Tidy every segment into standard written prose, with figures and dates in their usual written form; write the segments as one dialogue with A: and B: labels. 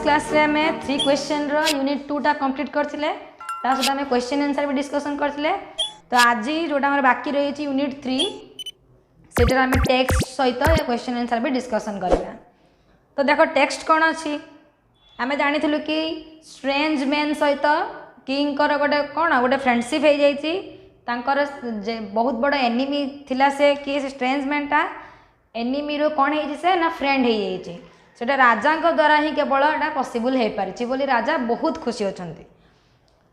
A: Class रे हमें 3 question रो unit 2 टा कंप्लीट करथिले ता सहित हमें क्वेश्चन आंसर भी डिस्कशन करथिले। तो आज जोटा हमर बाकी रही छि यूनिट 3 सेटर हमें टेक्स्ट सहित या क्वेश्चन आंसर भी डिस्कशन करबा। तो देखो टेक्स्ट कोन अछि हमें जानिथिलु कि स्ट्रेंज मैन सहित किंग कर गोटे कोन गोटे फ्रेंडशिप हो जाइछि तांकर बहुत बड़ एनिमी थिला से कि स्ट्रेंज मैन टा एनिमी रो कोन हे से ना फ्रेंड हे जाइछि सेटा राजा द्वारा ही केवल एटा पॉसिबल हो पारिछि बोली राजा बहुत खुशी अछंती।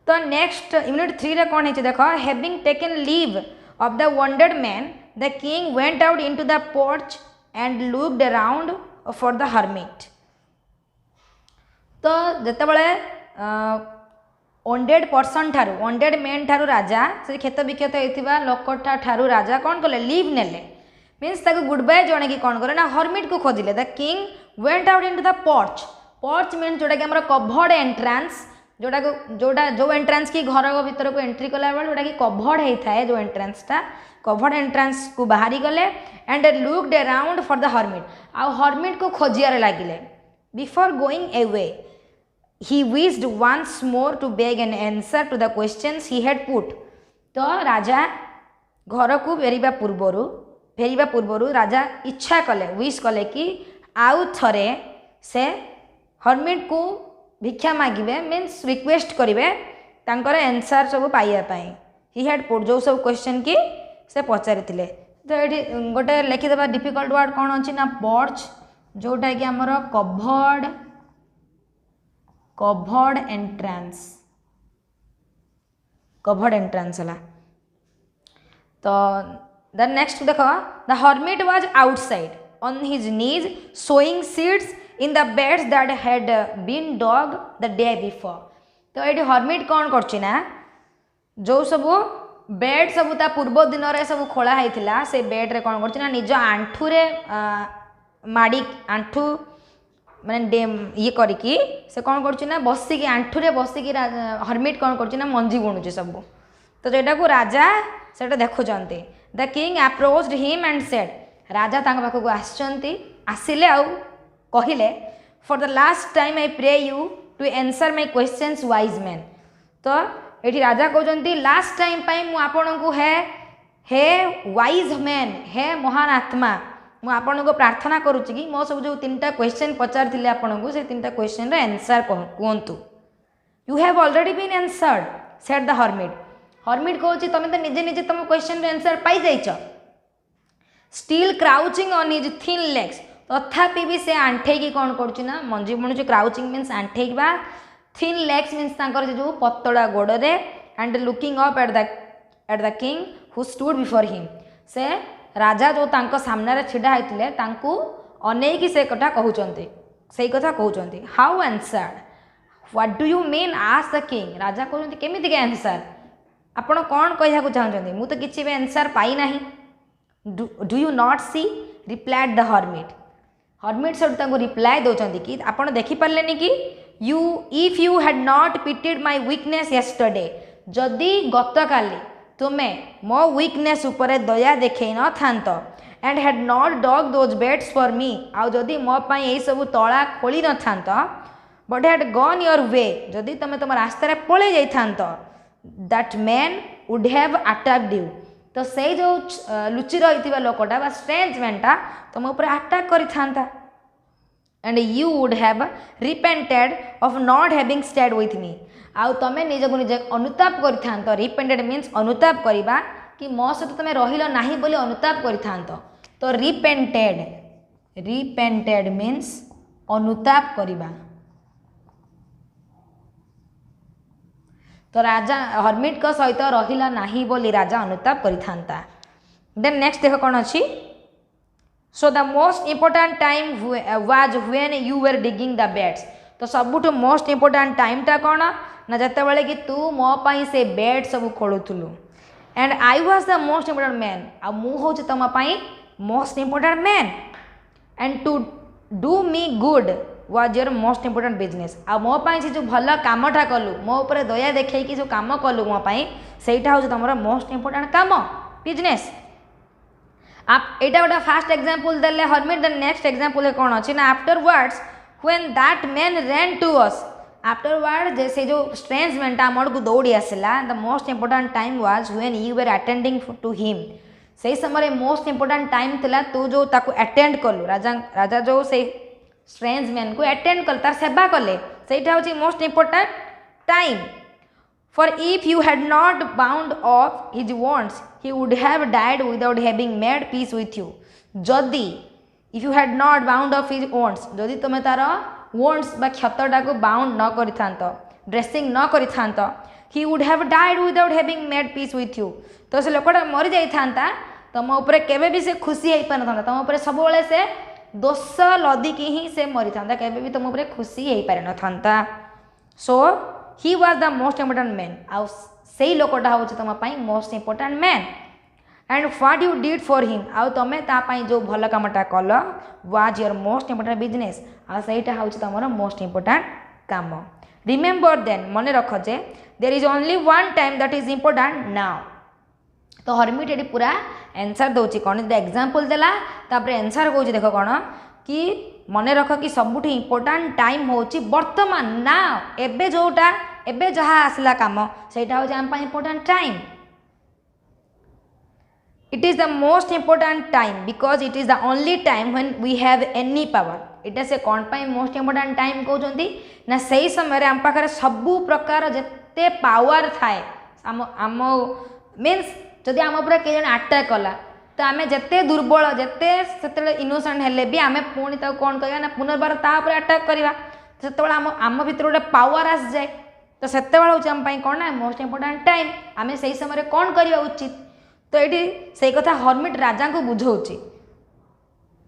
A: तो नेक्स्ट यूनिट 3 रे कोन हे देखो having taken leave of the wounded man the king went out into the porch and looked around for the hermit. तो जते बळे वंडेड पर्सन ठारू वंडेड मैन ठारू राजा से क्षत विक्षत होइथिबा लोकटा ठारू राजा कोन कले लीव नेले मीन्स ताको गुड बाय जणे कि कोन करे ना हर्मिट को खोजिले। The king went out into the porch porch means जोटा कि हमर कवर्ड एंट्रेंस जोटा जो एंट्रेंस की घर भीतर को एंट्री कला बेल जोटा कि कवर्ड होता जो एंट्रेंस टा कवर्ड एंट्रेंस को बाहरी गले and looked around for the hermit आ हर्मिट को खोजियार लागिले। Before going away he wished once more to beg an answer to the questions he had put। तो राजा घर को फेरिबा पूर्वरु राजा इच्छा कले विश कले कि आउ थरे से हर्मिट को भिक्षा मागिबे मीन्स रिक्वेस्ट करिवे तांकर आंसर सब पाइया पाई ही हैड पुट जो सब क्वेश्चन की से पचारिथिले। तो एठी गोटे लिखि देबा डिफिकल्ट वर्ड कोन अछि ना पोर्च जोटा कि हमर कवर्ड एंट्रेंस हला। तो द नेक्स्ट देखो the hermit was outside on his knees sowing seeds in the beds that had been dug the day before. तो ये हर्मिट कौन करना जो सब बेड सब ता पूर्व दिन रे सब खोला होता से बेड्रे कौन करना निज आंठू रे माड़ी आंठू माने ये करिकी से कौन करना बसिकी आंठू रे बसिकी हर्मिट कौन करना मंजी बुणुचे सब। तो जेटा को राजा सेटा देखुचंती। The king approached him and said राजा तांग पाखକୁ आछंती आसिले आउ कहिले for the last time I pray you to answer my questions wise man. तो एठी राजा कहउचंती लास्ट टाइम पाई मु आपन को हे वाइज मैन हे महान आत्मा मु आपन को प्रार्थना करूची कि मो सब जो तीनटा क्वेश्चन पचार थिले आपन को से तीनटा क्वेश्चन रे आंसर कहंतु। You have already been answered said the hermit कहूँ तुम तो निजे निजे तुम क्वेश्चन आंसर पाई जाइछ। Still crouching on his thin legs तथापि भी से आंठे की कौन करना मंजी बुणुची क्राउचिंग मीन्स आंठेवा थिन लेग्स मीन्स तांकर जो पतला गोड़े and looking up at the king who stood before him से राजा जो तांको सामने रे छिड़ा होइतिले तांको अनेकी से कथा कहउचंती सेई कथा कहउचंती। How answered what do you mean asked the king राजा कहउचंती केमिति के आंसर आपण कौन कहया चाहते मु तो किसी भी आंसर पाई ना। Do you not see replied the hermit से रिप्लाई दौरान कि आपड़ देखिपारे कि you if you had not pitied my weakness yesterday जदि गत काली तुम्हें मो वीकनेस उपरे दया देखे न थांत and had not dug those beds for me आउ जदि मो पाई एई सब तला खोली न थांत but had gone your way जदि तुम तुम रास्ता पळे जाई थांत that man would have attacked you. तो से जो लुचि रही लोकटा बा स्ट्रेंज मैनटा तुम ऊपर अटैक करि थांता and you would have repented of not having stayed with me आउ तमें निजको निजे अनुताप करि थांत। रिपेंटेड मीन्स अनुताप करिबा कि मो सहित तुमे रहिलो नाही बोली अनुताप करि थांत। तो रिपेंटेड मीन्स अनुताप करिबा। तो राजा हर्मिट को सहित रहिला नाही बोली राजा अनुताप करि थांता। देन नेक्स्ट देखो कौन अच्छी so the most important time was when you were digging the beds. तो सबुठ मोस्ट इम्पोर्टाट टाइम टा कौन ना जते बळे कि तू मो पाई से बेड सब खोलुथुलु and I was the most important man आ मु हो तुम पाई most important man and to do me good was your most important business आ मो पाई जो भल कामटा कलु मो ऊपर दया देखैकी जो काम कलु मो पाई सेटा हो तुम मोस्ट इम्पोर्टाट काम बिजनेस। आप एटा गोटे फास्ट एग्जांपल देले हर्मिट द नेक्स्ट एग्जांपल कौन अच्छी ना afterwards when that man ran to us afterward जैसे जो स्ट्रेंज मैनटा आम को दौड़ी आसला the most important time was when you were attending to him से समय मोस्ट इंपोर्टाट टाइम थिला तू जो ताको अटेंड कलु राजा जो से स्ट्रेंज मैन को अटेंड कल तार सेवा कले सेटा होची most important time for if you had not bound off his wants he would have died without having made peace with you जदि if you had not bound off his wants जदि तुम तार वॉन्ट्स बा क्षतटा को bound न करि dressing न करि he would have died without having made peace with you तो से लोकटा मरी जाइथा तुम उपरे केबे भी से खुशी हो पार ना तुम उपरे सब से दोष लदिकी ही से मरी था केबे भी तुम उपरे खुशी हो पार ना so he was the most important man आउ से लोकटा हूँ तुम most important man and what you did for him आउ तुम जो भल कामटा कल was your most important business आ सहीटा हूँ तुम मोस्ट इंपोर्टेंट काम रिमेम्बर देन मन रख जे there is only one time that is important now तो हरमिट ये पूरा आंसर दौर कौन एग्जाम्पल देला आंसर कौच देख कौन कि मन रख कि सबुठ इंपोर्टाट टाइम हूँ वर्तमान ना एबे जोटा एबे जहाँ आसला कम से आम important time it is the most important time because it is the only time when we have any power इटा से कौन मोस्ट इंपोर्टाट टाइम कहते ना से समय आम पाखे सबू प्रकार जिते पावर थाए आम मीन्स जदि आम उपर किए अटैक कला तो आम जिते दुर्बल जिते से इनोसेंट हेले भी आम पुणी कौन करा ना पुनर्बार अटैक करवा से आम भर गोटे पावर आस जाए तो से हूँ कौन ना मोस्ट इंपोर्टाट टाइम आम से समय कौन करवा उचित तो ये से कथा हर्मिट राजा को बुझाऊँ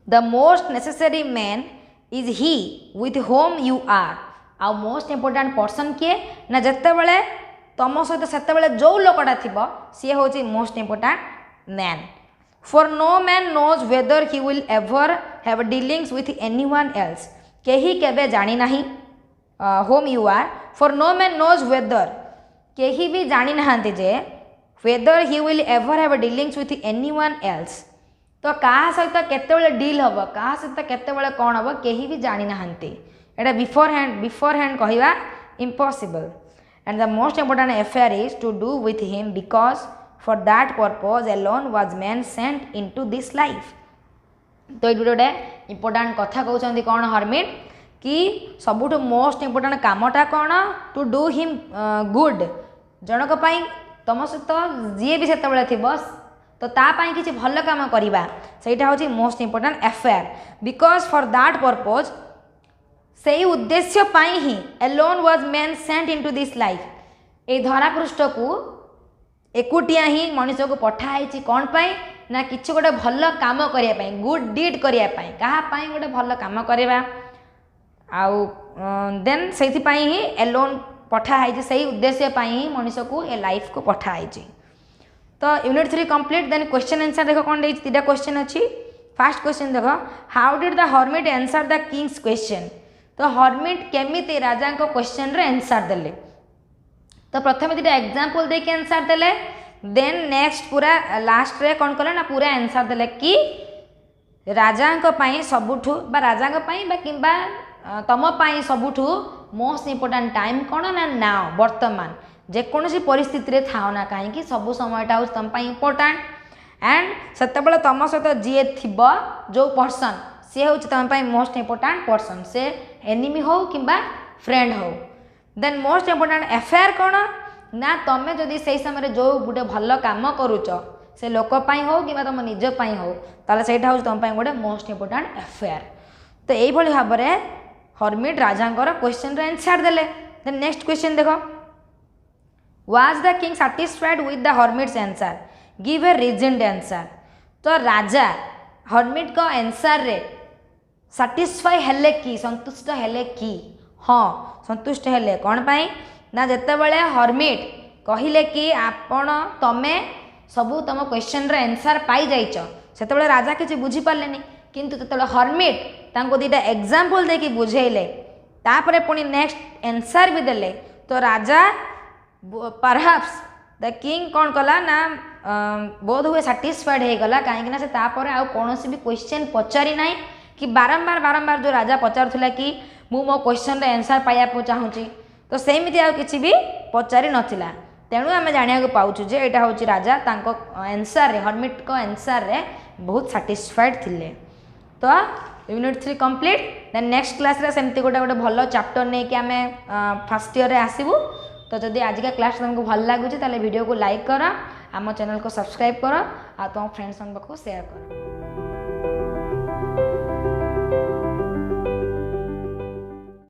A: the most necessary man is he with whom you are आ मोस्ट इंपोर्टाट पर्सन किए ना जिते बड़े तुम सहित से जो लोकटा थी सी हूँ most important man for no man knows whether he will ever have dealings with anyone else कहीं केवे जानी ना whom you are for no man knows whether कहीं भी जानी ना जे whether he will ever have dealings with anyone else तो क्या सहित केते डील हम क्या सहित केते कौन हम कहीं भी जानी ना यहाँ बिफोर हैंड कहवा impossible and the most important affair is to do with him because for that purpose alone was man sent into this life तो ये गोटे इंपोर्टाट कथा कहते कौन हर्मिट कि सबुठ मोस्ट इंपोर्टाट कामटा कौन टू डू हिम गुड जनक तुम सहित जी भी से थी तो तापाई किसी भल काम करवा से हूँ most important affair because for that purpose से उद्देश्य ही alone was man sent into this life ए धरापृष्ठ को एकुटिया ही मनुष्य को पठाई कौन पाई ना किसी गोटे भल काम करने गुड डीड करने क्या गोटे भल काम करवा आउ देन से ही एलोन पठाई से उद्देश्य ही मनुष्य को ए लाइफ को पठाई तो unit 3 complete then question answer देख कौन तीटा क्वेश्चन अच्छी फर्स्ट क्वेश्चन देख how did the hermit answer the king's question तो हर्मिट केमिति राजा को क्वेश्चन रे आंसर देले तो प्रथम दुटा एग्जांपल देके आंसर देले देन नेक्स्ट पूरा लास्ट रे कौन कले ना पूरा आंसर देले कि राजा को पाई सबुठु बा राजा को पाई बा किंबा तम पाई सबुठु मोस्ट इंपोर्टेंट टाइम कौन ना नाउ वर्तमान जेकोसी परिस्थिति रे थाओ ना कहीं सब समयटा हूँ तुम इंपोर्टाट एंड से तुम सहित जी थी जो पर्सन सी हूँ तुम मोस्ट इंपोर्टाट पर्सन से एनिमी हो कि फ्रेंड हो देन मोस्ट इंपोर्टाट अफेयर कौन ना तुम जदि से समय जो गोटे भल कम करुच से लोकपाई हो कि तुम निजपाई हो ताले से हूँ तुम गोटे मोस्ट इंपोर्टाट अफेयर तो यही भाव में हर्मिट राजा क्वेश्चन आंसर देले देन नेक्स्ट क्वेश्चन देख was the king satisfied with the hermit's answer give a reasoned answer तो राजा हर्मिट को आंसर रे सैटिस्फाई हेले कि संतुष्ट हेले कि हाँ संतुष्ट हेले कौन पाई ना जिते बड़े हर्मिट कहले कि आपण तमे सबू तुम क्वेश्चन रे आंसर पाई जाइछ से राजा किसी बुझीपारे किंतु जो हर्मिट तांको दीटा एग्जाम्पल देकी बुझेले तापरे पुणी नेक्स्ट आंसर भी देले तो राजा परहाप्स द किंग कौन कला ना बोध हुए सैटिस्फाइड हो गला कहीं से तापर आउ कौन भी क्वेश्चन पचारि ना कि बारंबार बारंबार जो राजा पचारुला कि मु मो क्वेश्चन आंसर पाइबा चाहूँगी तो सेमती आ किसी भी पचारि नथिला तेणु आम जाना पाऊँ जे यहाँ हूँ राजा आंसर रे हर्मिट को आंसर रे बहुत साटिस्फाइड थिले। तो unit 3 complete then next class रे सेमती गोटे गोटे भल चैप्टर नहीं कि आम फर्स्ट ईयर रे आसबू। तो जदि आज का क्लास तुमको भल लगुच वीडियो को लाइक कर आम चैनल को सब्सक्राइब कर आ तुम फ्रेंड्स पाखु शेयर कर।